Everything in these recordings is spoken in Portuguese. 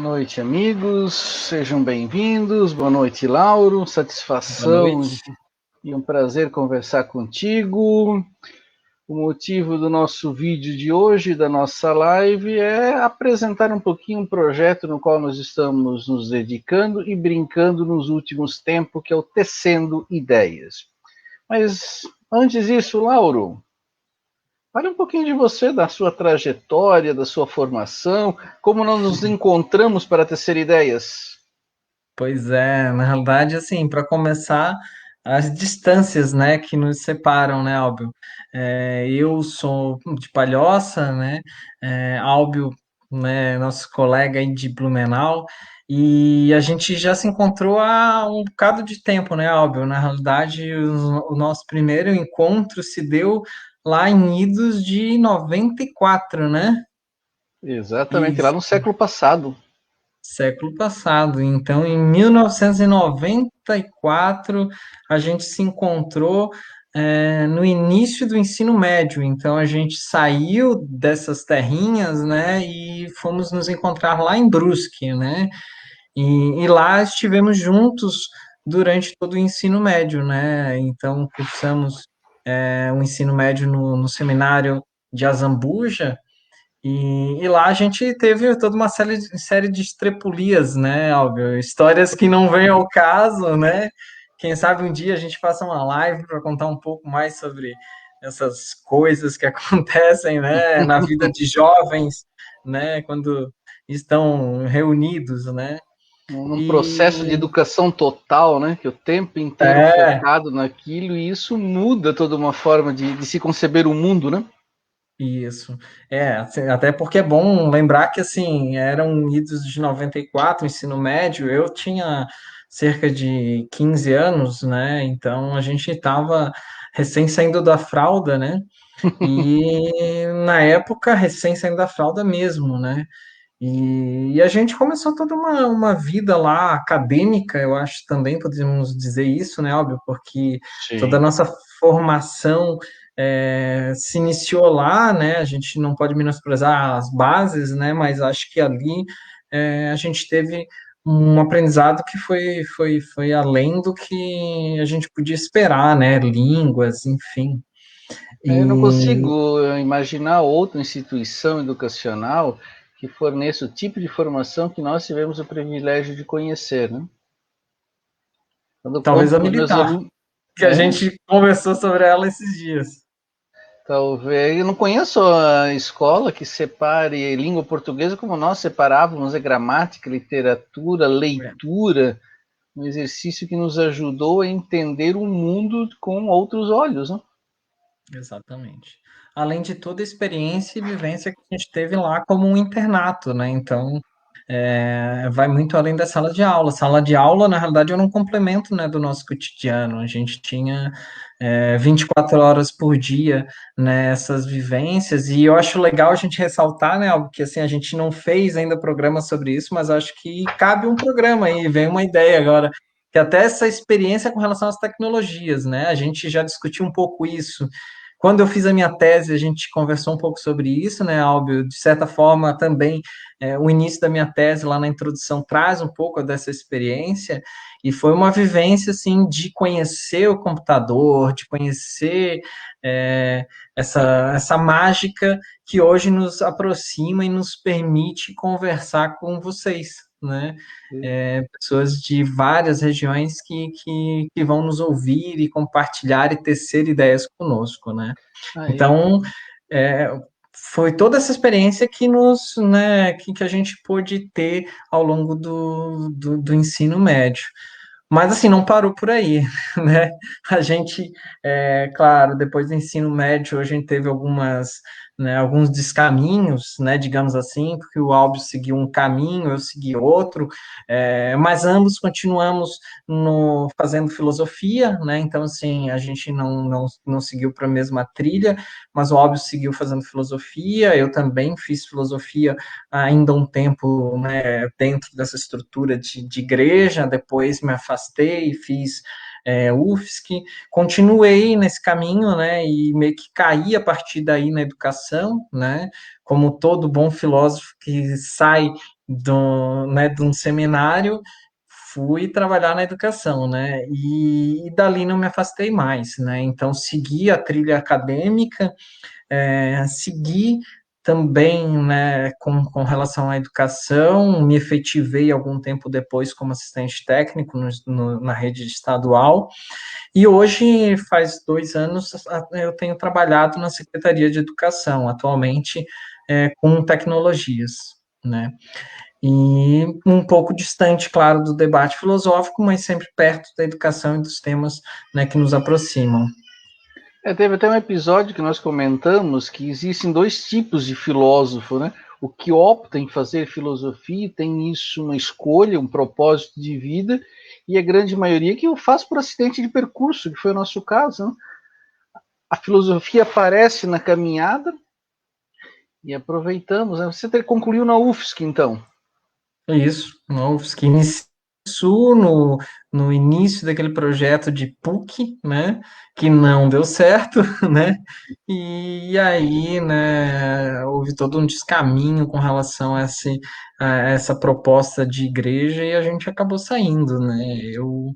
noite, amigos. Sejam bem-vindos. Boa noite, Lauro. Boa Satisfação noite. e um prazer conversar contigo. O motivo do nosso vídeo de hoje, da nossa live, é apresentar um pouquinho um projeto no qual nós estamos nos dedicando e brincando nos últimos tempos, que é o Tecendo Ideias. Mas antes disso, Lauro, fale um pouquinho de você, da sua trajetória, da sua formação, como nós nos encontramos para tecer ideias. Pois é, na realidade, assim, para começar, as distâncias, né, que nos separam, né, Álbio? Eu sou de Palhoça, né, Álbio, né, nosso colega aí de Blumenau, e a gente já se encontrou há um bocado de tempo, né, Álbio? Na realidade, o nosso primeiro encontro se deu lá em idos de 94, né? Exatamente, lá no século passado. Século passado. Então, em 1994, a gente se encontrou no início do ensino médio. Então, a gente saiu dessas terrinhas, né, e fomos nos encontrar lá em Brusque, né? E lá estivemos juntos durante todo o ensino médio, né? Então, cursamos o ensino médio no seminário de Azambuja, e lá a gente teve toda uma série de estrepulias, né, óbvio, histórias que não vêm ao caso, né? Quem sabe um dia a gente faça uma live para contar um pouco mais sobre essas coisas que acontecem, né, na vida de jovens, né, quando estão reunidos, né? Num processo de E educação total, né? Que o tempo inteiro é focado naquilo, e isso muda toda uma forma de se conceber o mundo, né? isso. Assim, até porque é bom lembrar que, assim, eram idos de 94, ensino médio, eu tinha cerca de 15 anos, né? Então a gente estava recém saindo da fralda, né? E na época, recém saindo da fralda mesmo, né? E a gente começou toda uma vida lá acadêmica, eu acho também podemos dizer isso, né, óbvio, porque toda a Sim. nossa formação se iniciou lá, né? A gente não pode menosprezar as bases, né? Mas acho que ali a gente teve um aprendizado que foi além do que a gente podia esperar, né? Línguas, enfim. Eu não E consigo imaginar outra instituição educacional que forneça o tipo de formação que nós tivemos o privilégio de conhecer, né? Quando eu talvez conto a para os meus militar, alunos, que a é, gente conversou sobre ela esses dias. talvez. Eu não conheço a escola que separe língua portuguesa como nós separávamos a gramática, literatura, leitura, um exercício que nos ajudou a entender o mundo com outros olhos, né? Exatamente. Além de toda a experiência e vivência que a gente teve lá como um internato, né? Então, vai muito além da sala de aula. Sala de aula, na realidade, era um complemento, né, do nosso cotidiano. A gente tinha 24 horas por dia nessas vivências, e eu acho legal a gente ressaltar, né, algo que assim, a gente não fez ainda programa sobre isso, mas acho que cabe um programa aí, vem uma ideia agora, que até essa experiência com relação às tecnologias, né? A gente já discutiu um pouco isso. Quando eu fiz a minha tese, a gente conversou um pouco sobre isso, né, Álbio? De certa forma, também, o início da minha tese, lá na introdução, traz um pouco dessa experiência, e foi uma vivência, assim, de conhecer o computador, de conhecer é, essa mágica que hoje nos aproxima e nos permite conversar com vocês, né? Pessoas de várias regiões que vão nos ouvir e compartilhar e tecer ideias conosco, né? Aí, Então, é, foi toda essa experiência que né, que a gente pôde ter ao longo do ensino médio. Mas assim, não parou por aí, né? A gente, claro, depois do ensino médio, a gente teve alguns descaminhos, né, digamos assim, porque o Albio seguiu um caminho, eu segui outro, mas ambos continuamos fazendo filosofia, né? Então, assim, a gente não seguiu para a mesma trilha, mas o Albio seguiu fazendo filosofia, eu também fiz filosofia ainda um tempo, né, dentro dessa estrutura de igreja, depois me afastei, fiz UFSC, continuei nesse caminho, né, e meio que caí a partir daí na educação, né, como todo bom filósofo que sai de um seminário, fui trabalhar na educação, né? E dali não me afastei mais, né? Então, segui a trilha acadêmica, segui também, né, com relação à educação, me efetivei algum tempo depois como assistente técnico na rede estadual, e hoje, faz 2 anos, eu tenho trabalhado na Secretaria de Educação, atualmente com tecnologias, né? E um pouco distante, claro, do debate filosófico, mas sempre perto da educação e dos temas, né, que nos aproximam. Teve até um episódio que nós comentamos que existem dois tipos de filósofo, né? O que opta em fazer filosofia tem isso uma escolha, um propósito de vida, e a grande maioria que o faz por acidente de percurso, que foi o nosso caso. Né? A filosofia aparece na caminhada e aproveitamos. Né? Você concluiu na UFSC, então? Isso, novos que iniciou no início daquele projeto de PUC, né, que não deu certo, né, e aí, né, houve todo um descaminho com relação a essa proposta de igreja e a gente acabou saindo, né, eu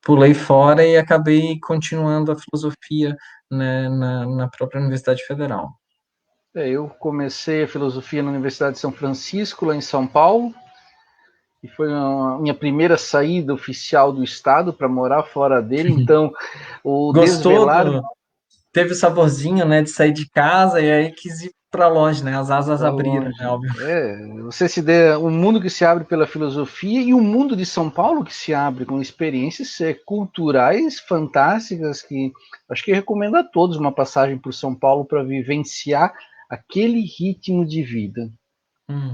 pulei fora e acabei continuando a filosofia, né, na própria Universidade Federal. Eu comecei a filosofia na Universidade de São Francisco, lá em São Paulo, e foi a minha primeira saída oficial do estado para morar fora dele. Então, o Gostou desvelar teve o saborzinho, né, de sair de casa e aí quis ir para longe, né? As asas para abriram, longe. né, óbvio. Você se dê o mundo que se abre pela filosofia e o mundo de São Paulo que se abre com experiências culturais fantásticas que acho que recomendo a todos uma passagem por São Paulo para vivenciar aquele ritmo de vida.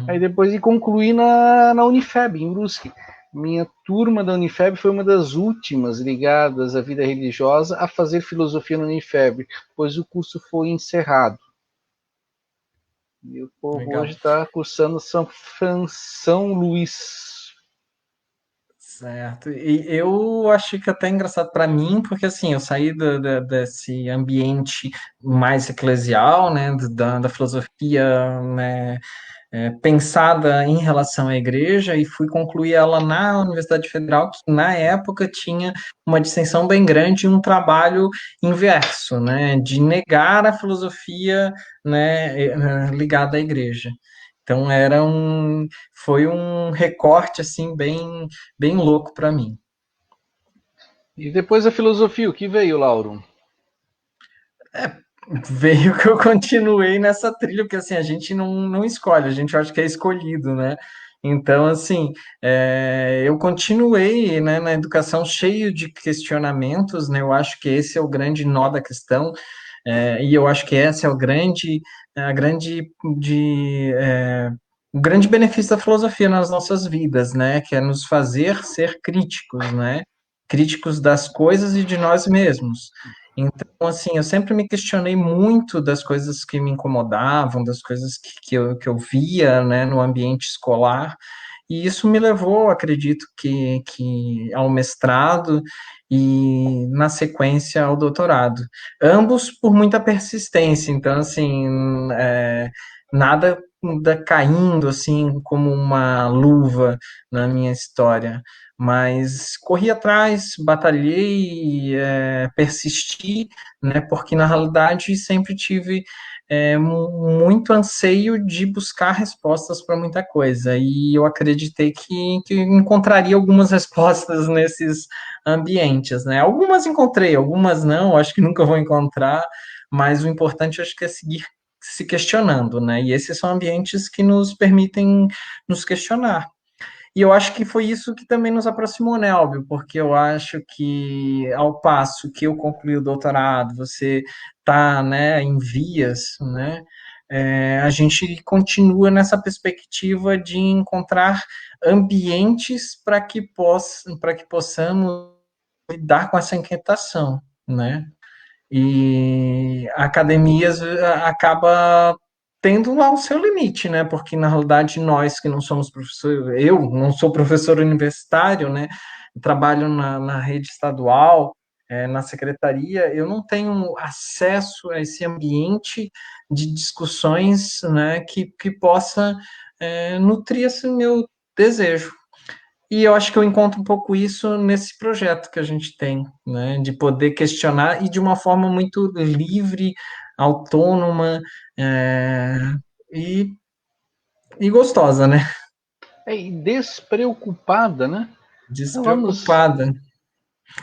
Aí Uhum. depois de concluir na Unifeb, em Brusque. Minha turma da Unifeb foi uma das últimas ligadas à vida religiosa a fazer filosofia na Unifeb, pois o curso foi encerrado. E o povo Legal. hoje está cursando São Luís. Certo. E eu achei que até engraçado para mim, porque assim, eu saí desse ambiente mais eclesial, né, da filosofia, né, pensada em relação à igreja e fui concluir ela na Universidade Federal, que na época tinha uma dissensão bem grande e um trabalho inverso, né, de negar a filosofia, né, ligada à igreja. Então foi um recorte assim bem louco para mim. E depois a filosofia, o que veio, Lauro? Veio que eu continuei nessa trilha, porque assim, a gente não escolhe, a gente acha que é escolhido, né? Então, assim, eu continuei, né, na educação cheio de questionamentos, né? Eu acho que esse é o grande nó da questão, e eu acho que esse é a grande, o grande benefício da filosofia nas nossas vidas, né? Que é nos fazer ser críticos, né? Críticos das coisas e de nós mesmos. Então, assim, eu sempre me questionei muito das coisas que me incomodavam, das coisas que eu via, né, no ambiente escolar, e isso me levou, acredito que ao mestrado e, na sequência, ao doutorado. Ambos por muita persistência, então, assim, nada caindo, assim, como uma luva na minha história, mas corri atrás, batalhei, persisti, né, porque na realidade sempre tive muito anseio de buscar respostas para muita coisa, e eu acreditei que encontraria algumas respostas nesses ambientes, né? Algumas encontrei, algumas não, acho que nunca vou encontrar, mas o importante acho que é seguir se questionando, né? E esses são ambientes que nos permitem nos questionar. E eu acho que foi isso que também nos aproximou, né, óbvio, porque eu acho que ao passo que eu concluí o doutorado, você está, né, em vias, né, a gente continua nessa perspectiva de encontrar ambientes para que possamos lidar com essa inquietação, né? E a academia acaba tendo lá o seu limite, né? Porque na realidade nós que não somos professores, eu não sou professor universitário, né? Trabalho na rede estadual, na secretaria, eu não tenho acesso a esse ambiente de discussões, né? Que possa nutrir esse meu desejo. E eu acho que eu encontro um pouco isso nesse projeto que a gente tem, né? De poder questionar e de uma forma muito livre, autônoma, é, e, e gostosa, né? E despreocupada, né? Então vamos, Despreocupada.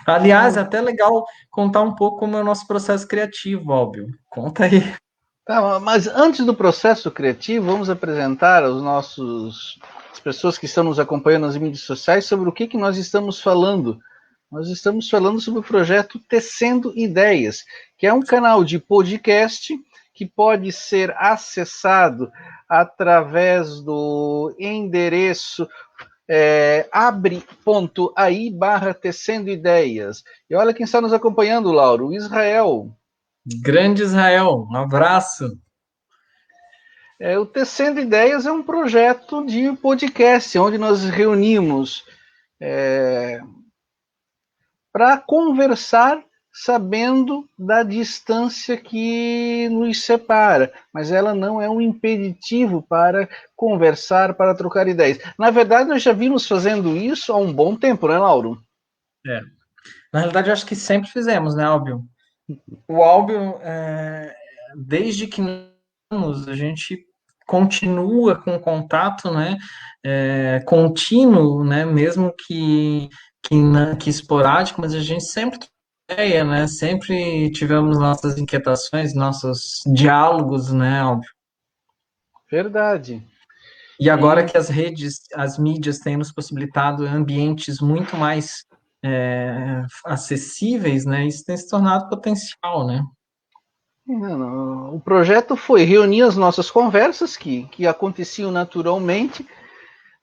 Aliás, é vamos. até legal contar um pouco como é o nosso processo criativo, Álvio. Conta aí. Tá, mas antes do processo criativo, vamos apresentar aos nossos as pessoas que estão nos acompanhando nas mídias sociais sobre o que nós estamos falando. Nós estamos falando sobre o projeto Tecendo Ideias, que é um canal de podcast que pode ser acessado através do endereço abre.ai barra Tecendo Ideias. E olha quem está nos acompanhando, Lauro, o Israel. Grande Israel, um abraço. O Tecendo Ideias é um projeto de podcast, onde nós reunimos para conversar sabendo da distância que nos separa, mas ela não é um impeditivo para conversar, para trocar ideias. Na verdade, nós já vimos fazendo isso há um bom tempo, né, Lauro? É. Na realidade, eu acho que sempre fizemos, né, Álvio? O Álvio, desde que a gente continua com contato, né, contínuo, né, mesmo que esporádico, mas a gente sempre trocou ideia, né, sempre tivemos nossas inquietações, nossos diálogos, né, Álvio? Verdade. E agora E que as redes, as mídias têm nos possibilitado ambientes muito mais acessíveis, né, isso tem se tornado potencial, né? o projeto foi reunir as nossas conversas que aconteciam naturalmente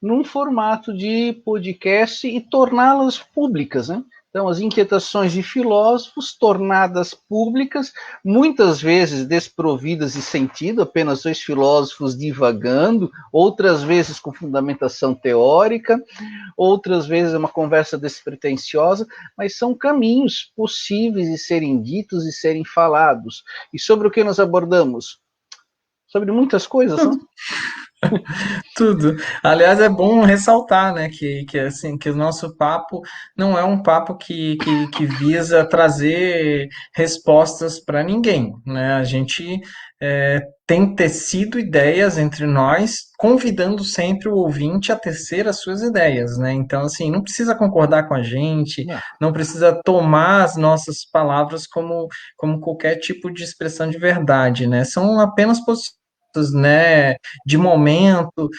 num formato de podcast e torná-las públicas, né? Então, as inquietações de filósofos tornadas públicas, muitas vezes desprovidas de sentido, apenas dois filósofos divagando, outras vezes com fundamentação teórica, outras vezes uma conversa despretensiosa, mas são caminhos possíveis de serem ditos e serem falados. E sobre o que nós abordamos? Sobre muitas coisas, não? Tudo. Aliás, é bom ressaltar, né, assim, que o nosso papo não é um papo que visa trazer respostas para ninguém, né? A gente tem tecido ideias entre nós, convidando sempre o ouvinte a tecer as suas ideias, né? Então, assim, não precisa concordar com a gente, Não. não precisa tomar as nossas palavras como qualquer tipo de expressão de verdade, né? São apenas posições, né, de momento,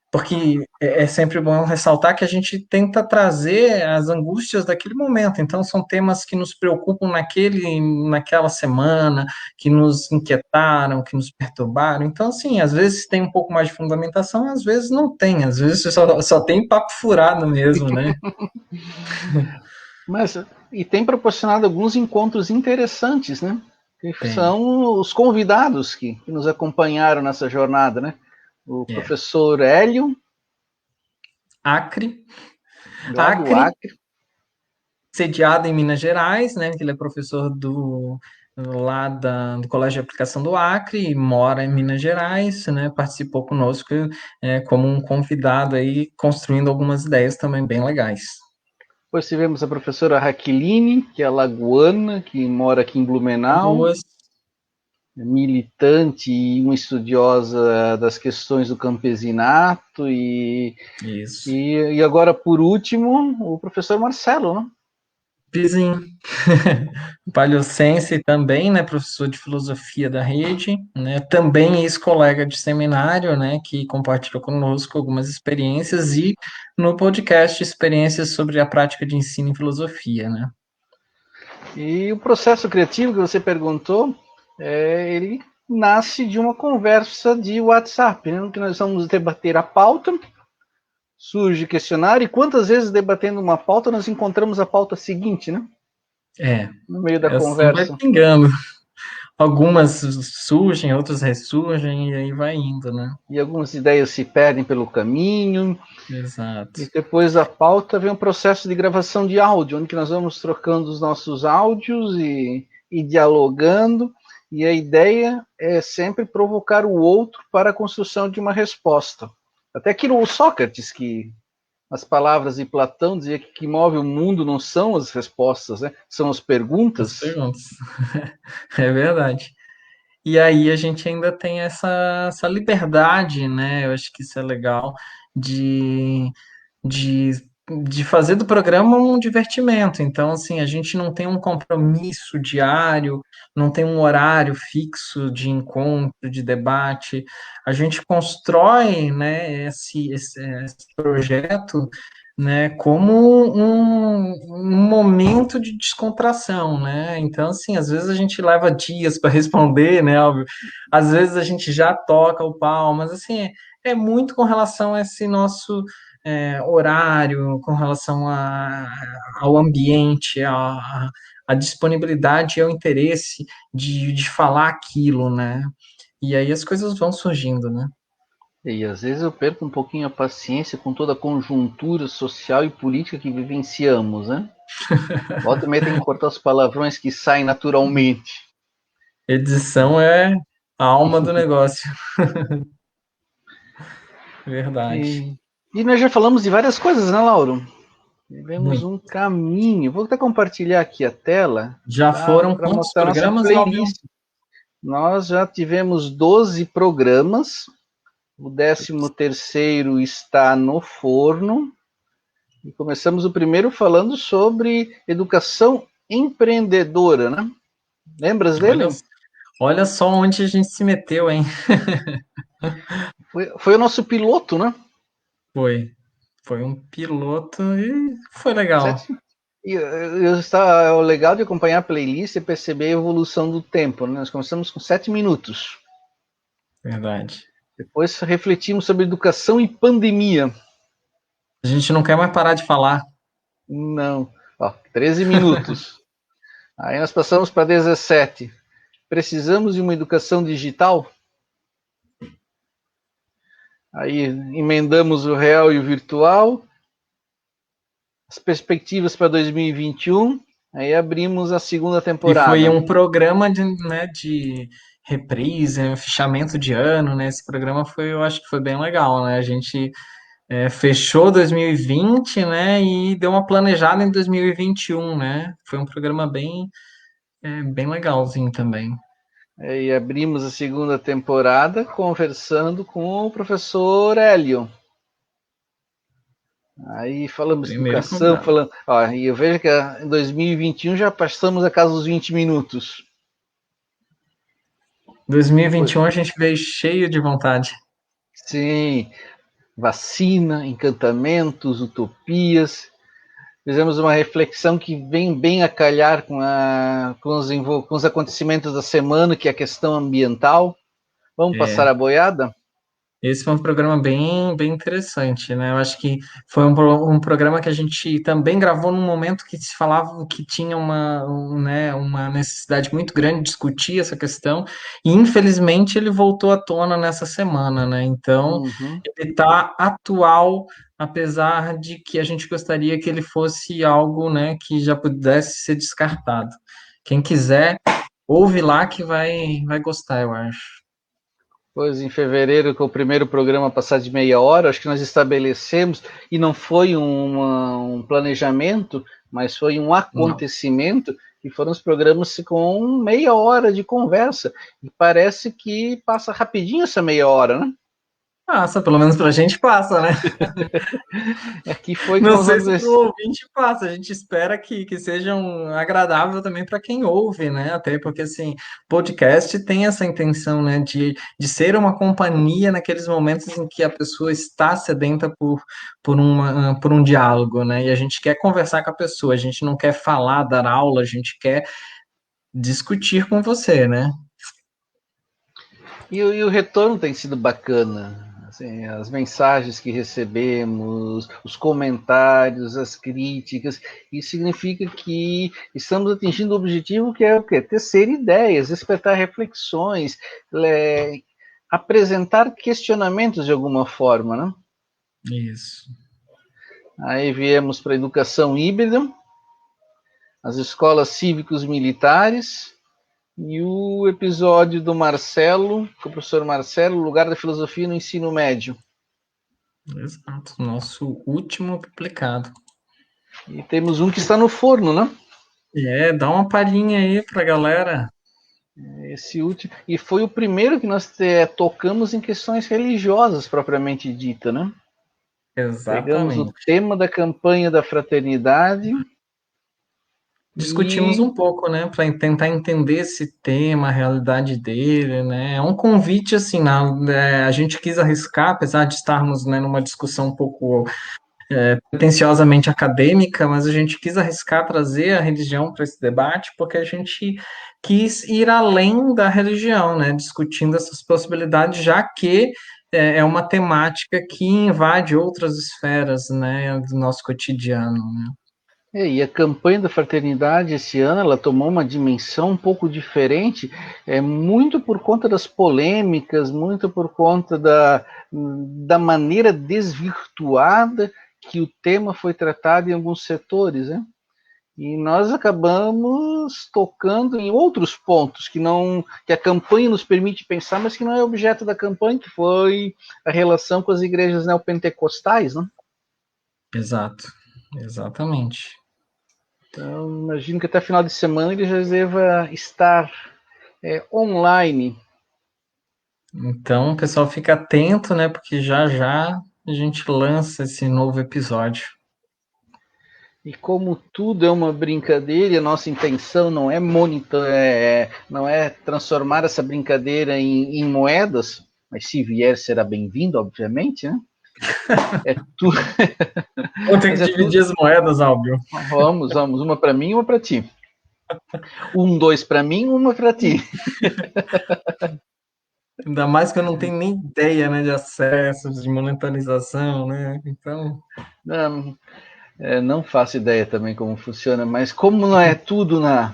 porque é sempre bom ressaltar que a gente tenta trazer as angústias daquele momento. Então, são temas que nos preocupam naquela semana, que nos inquietaram, que nos perturbaram. Então, assim, às vezes tem um pouco mais de fundamentação, às vezes não tem, às vezes só tem papo furado mesmo, né? Mas, e tem proporcionado alguns encontros interessantes, né? Que Tem. são os convidados que nos acompanharam nessa jornada, né? O É. professor Hélio, Acre. lá do Acre, Acre. sediado em Minas Gerais, né? Que ele é professor do Colégio de Aplicação do Acre, e mora em Minas Gerais, né? Participou conosco como um convidado aí, construindo algumas ideias também bem legais. Depois tivemos a professora Raquiline, que é lagoana, que mora aqui em Blumenau, Duas, militante e uma estudiosa das questões do campesinato. isso. E agora, por último, o professor Marcelo, né? Pizinho. Paliocense também, né, professor de filosofia da rede, né, também ex-colega de seminário, né, que compartilhou conosco algumas experiências e no podcast experiências sobre a prática de ensino em filosofia, né. E o processo criativo que você perguntou, ele nasce de uma conversa de WhatsApp, né, que nós vamos debater a pauta, surge questionário, e quantas vezes debatendo uma pauta nós encontramos a pauta seguinte, né? No meio da Assim vai conversa. pingando. Algumas surgem, outras ressurgem e aí vai indo, né. E algumas ideias se perdem pelo caminho, Exato. e depois da pauta vem um processo de gravação de áudio, onde nós vamos trocando os nossos áudios e dialogando, e a ideia é sempre provocar o outro para a construção de uma resposta. Até aquilo o Sócrates, que as palavras de Platão dizia que o que move o mundo não são as respostas, né? São as As perguntas. perguntas. É verdade. E aí a gente ainda tem essa liberdade, né? Eu acho que isso é legal de, de, de fazer do programa um divertimento. Então, assim, a gente não tem um compromisso diário, não tem um horário fixo de encontro, de debate. A gente constrói, né, esse projeto, né, como um momento de descontração, né? Então, assim, às vezes a gente leva dias para responder, né? Óbvio. Às vezes a gente já toca o pau, mas assim, é muito com relação a esse nosso horário, com relação ao ambiente, a disponibilidade e ao interesse de falar aquilo, né? E aí as coisas vão surgindo, né? E às vezes eu perco um pouquinho a paciência com toda a conjuntura social e política que vivenciamos, né? Volta e meia tem que cortar os palavrões que saem naturalmente. Edição é a alma do negócio, verdade. E, e nós já falamos de várias coisas, né, Lauro? Tivemos Muito. um caminho. Vou até compartilhar aqui a tela Já foram para quantos mostrar a nossa programas, Alvio? playlist. Nós já tivemos 12 programas. O 13º está no forno. E começamos o primeiro falando sobre educação empreendedora, né? Lembras Olha, dele? olha só onde a gente se meteu, hein? Foi o nosso piloto, né? Foi. Foi um piloto e foi legal. Sete. É o legal de acompanhar a playlist e perceber a evolução do tempo. Né? Nós começamos com 7 minutos. Verdade. Depois refletimos sobre educação e pandemia. A gente não quer mais parar de falar. Não. Ó, 13 minutos. Aí nós passamos para 17. Precisamos de uma educação digital? Aí emendamos o real e o virtual. As perspectivas para 2021. Aí abrimos a segunda E foi temporada. um programa de reprise, fechamento de ano, né? Esse programa foi, eu acho que foi bem legal, né? A gente fechou 2020, né? E deu uma planejada em 2021, né? Foi um programa bem legalzinho também. E abrimos a segunda temporada conversando com o professor Hélio. Aí falamos de Primeiro educação, convidado. falando. Ó, e eu vejo que em 2021 já passamos a casa dos 20 minutos. 2021 a gente veio cheio de vontade. Sim, vacina, encantamentos, utopias. Fizemos uma reflexão que vem bem a calhar com os acontecimentos da semana, que é a questão ambiental. Vamos passar É. a boiada? Esse foi um programa bem interessante, né? Eu acho que foi um programa que a gente também gravou num momento que se falava que tinha né, uma necessidade muito grande de discutir essa questão, e infelizmente ele voltou à tona nessa semana, né? Então, Uhum. ele está atual, apesar de que a gente gostaria que ele fosse algo, né, que já pudesse ser descartado. Quem quiser, ouve lá que vai gostar, eu acho. Pois em fevereiro, com o primeiro programa passar de meia hora, acho que nós estabelecemos, e não foi um planejamento, mas foi um Não. acontecimento, que foram os programas com meia hora de conversa. E parece que passa rapidinho essa meia hora, né? Passa, pelo menos pra gente passa, né? Aqui foi Não com os sei se para adolescentes. o ouvinte passa, a gente espera que seja agradável também para quem ouve, né? Até porque, assim, podcast tem essa intenção, né, de ser uma companhia naqueles momentos em que a pessoa está sedenta por um diálogo, né? E a gente quer conversar com a pessoa, a gente não quer falar, dar aula, a gente quer discutir com você, né? E o retorno tem sido bacana. Assim, as mensagens que recebemos, os comentários, as críticas, isso significa que estamos atingindo o objetivo que é o quê? Tecer ideias, despertar reflexões, apresentar questionamentos de alguma forma, né? Isso. Aí viemos para a educação híbrida, as escolas cívicos militares, E o episódio do Marcelo, com o professor Marcelo, Lugar da Filosofia no Ensino Médio. Exato, nosso último publicado. E temos um que está no forno, né? Dá uma palhinha aí pra galera. Esse último. E foi o primeiro que nós tocamos em questões religiosas, propriamente dita, né? Pegamos o Exatamente. tema da campanha da fraternidade Discutimos e um pouco, né, para tentar entender esse tema, a realidade dele, né? É um convite assim, a gente quis arriscar, apesar de estarmos, né, numa discussão um pouco pretensiosamente acadêmica, mas a gente quis arriscar trazer a religião para esse debate, porque a gente quis ir além da religião, né, discutindo essas possibilidades, já que é uma temática que invade outras esferas, né, do nosso cotidiano, né? e a campanha da fraternidade esse ano ela tomou uma dimensão um pouco diferente, muito por conta das polêmicas, muito por conta da maneira desvirtuada que o tema foi tratado em alguns setores, né? E nós acabamos tocando em outros pontos que a campanha nos permite pensar, mas que não é objeto da campanha, que foi a relação com as igrejas neopentecostais, né? Exato, exatamente. Então, imagino que até final de semana ele já deva estar online. Então, o pessoal fica atento, né? Porque já já a gente lança esse novo episódio. E como tudo é uma brincadeira, a nossa intenção não é não é transformar essa brincadeira em moedas, mas se vier será bem-vindo, obviamente, né? É tudo, Vou ter que mas é tudo. dividir as moedas, Álvio. Vamos, uma para mim, uma para ti. Dois para mim, uma para ti. Ainda mais que eu não tenho nem ideia, né, de acesso, de monetarização, né? Então, Não, não faço ideia também como funciona, mas como não é tudo na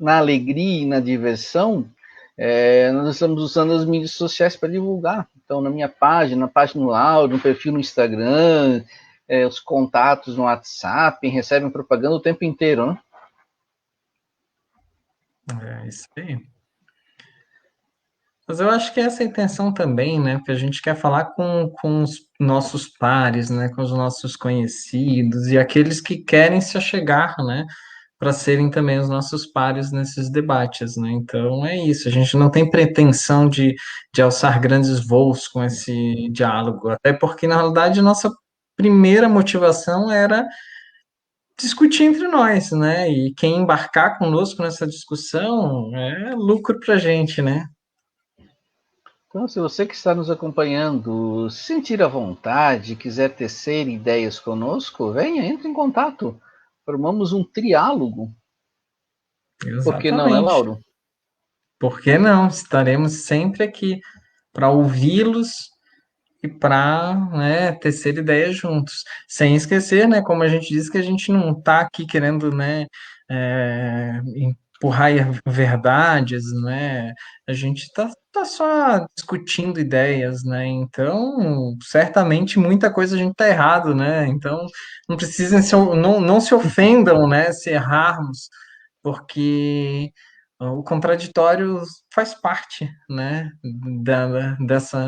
alegria e na diversão, nós estamos usando as mídias sociais para divulgar. Então, na minha página, na página do Lauro, no perfil no Instagram, os contatos no WhatsApp, recebem propaganda o tempo inteiro, né? é isso aí. Mas eu acho que essa é a intenção também, né? Porque a gente quer falar com os nossos pares, né? Com os nossos conhecidos e aqueles que querem se achegar, né? Para serem também os nossos pares nesses debates, né? Então é isso, a gente não tem pretensão de alçar grandes voos com esse diálogo, até porque, na realidade, nossa primeira motivação era discutir entre nós, né? E quem embarcar conosco nessa discussão é lucro para a gente, né? Então, se você que está nos acompanhando sentir a vontade, quiser tecer ideias conosco, venha, entre em contato. Formamos um triálogo. Por que não, né, Exatamente. Lauro? Por que não? Estaremos sempre aqui para ouvi-los e para, né, tecer ideias juntos. Sem esquecer, né, como a gente disse, que a gente não está aqui querendo, né, empurrar verdades, né, a gente tá só discutindo ideias, né, então, certamente muita coisa a gente está errado, né, então não precisem não se ofendam, né, se errarmos, porque o contraditório faz parte, né,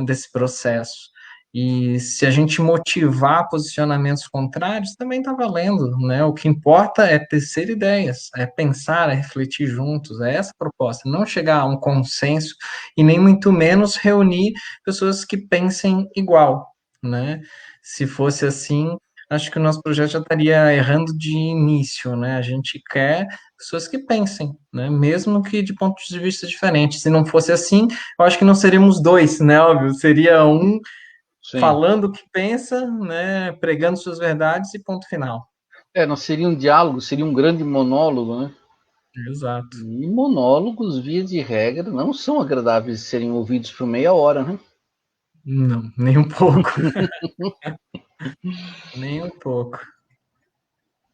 desse processo. E se a gente motivar posicionamentos contrários, também está valendo, né? O que importa é tecer ideias, é pensar, é refletir juntos, é essa a proposta, não chegar a um consenso e nem muito menos reunir pessoas que pensem igual, né? Se fosse assim, acho que o nosso projeto já estaria errando de início, né? A gente quer pessoas que pensem, né? Mesmo que de pontos de vista diferentes. Se não fosse assim, eu acho que não seríamos dois, né? Óbvio, seria um Sim. falando o que pensa, né, pregando suas verdades e ponto final. Não seria um diálogo, seria um grande monólogo, né? Exato. E monólogos, via de regra, não são agradáveis de serem ouvidos por meia hora, né? Não, nem um pouco. Nem um pouco.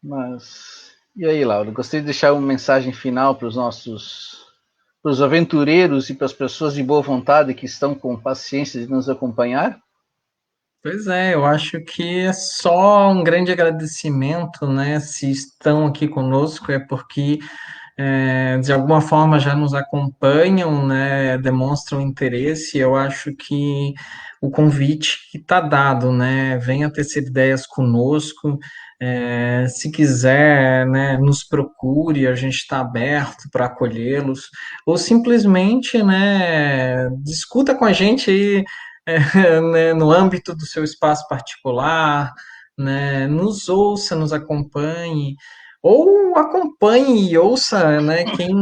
Mas. E aí, Laura? Gostaria de deixar uma mensagem final para para os aventureiros e para as pessoas de boa vontade que estão com paciência de nos acompanhar? Pois é, eu acho que é só um grande agradecimento, né? Se estão aqui conosco, é porque de alguma forma já nos acompanham, né, demonstram interesse. Eu acho que o convite está dado, né, venha tecer ideias conosco. Se quiser, né, nos procure, a gente está aberto para acolhê-los, ou simplesmente, né, discuta com a gente aí, né, no âmbito do seu espaço particular, né, nos ouça, nos acompanhe, ou acompanhe e ouça, né, quem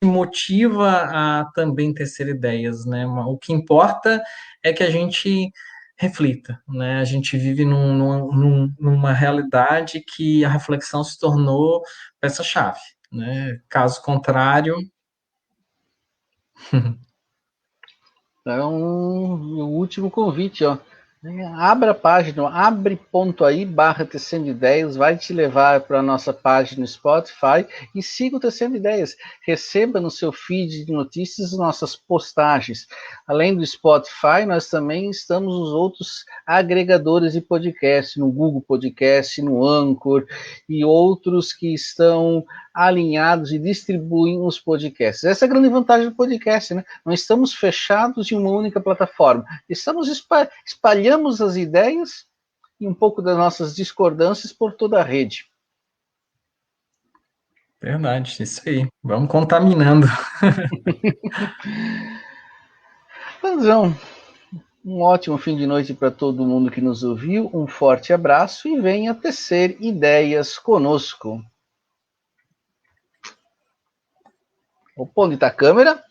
motiva a também tecer ideias, né? O que importa é que a gente reflita, né? A gente vive numa realidade que a reflexão se tornou peça-chave, né? Caso contrário, Então, o último convite, ó. Abra a página, abre.ai Tecendo Ideias, vai te levar para a nossa página no Spotify e siga o Tecendo Ideias. Receba no seu feed de notícias nossas postagens. Além do Spotify, nós também estamos nos outros agregadores de podcast, no Google Podcast, no Anchor e outros que estão alinhados e distribuem os podcasts. Essa é a grande vantagem do podcast, né? Não estamos fechados em uma única plataforma. Espalhamos as ideias e um pouco das nossas discordâncias por toda a rede. verdade, isso aí. Vamos contaminando. Então, um ótimo fim de noite para todo mundo que nos ouviu. Um forte abraço e venha tecer ideias conosco. Opa, onde está a câmera?